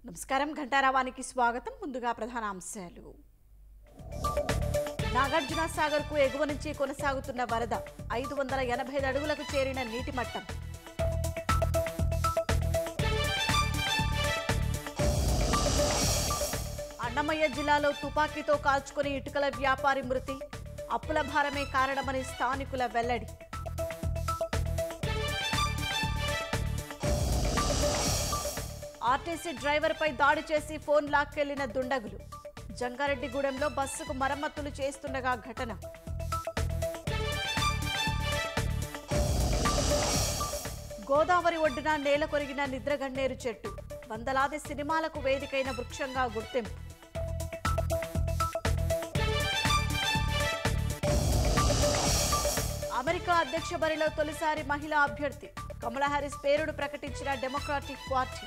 నమస్కారం ఘంటారావానికి స్వాగతం. ముందుగా ప్రధాన అంశాలు. నాగార్జున సాగర్ కు ఎగువ నుంచి కొనసాగుతున్న వరద 585 అడుగులకు చేరిన నీటి మట్టం. అన్నమయ్య జిల్లాలో తుపాకీతో కాల్చుకుని ఇటుకల వ్యాపారి మృతి, అప్పుల భారమే కారణమని స్థానికుల వెల్లడి. ఆర్టీసీ డ్రైవర్పై దాడి చేసి ఫోన్ లాక్కెళ్లిన దుండగులు. జంగారెడ్డిగూడెంలో బస్సుకు మరమ్మతులు చేస్తుండగా ఘటన. గోదావరి ఒడ్డున నేల కొరిగిన నిద్రగన్నేరు చెట్టు, వందలాది సినిమాలకు వేదికైన వృక్షంగా గుర్తింపు. అమెరికా అధ్యక్ష బరిలో తొలిసారి మహిళా అభ్యర్థి. కమలా హారిస్ పేరును ప్రకటించిన డెమోక్రాటిక్ పార్టీ.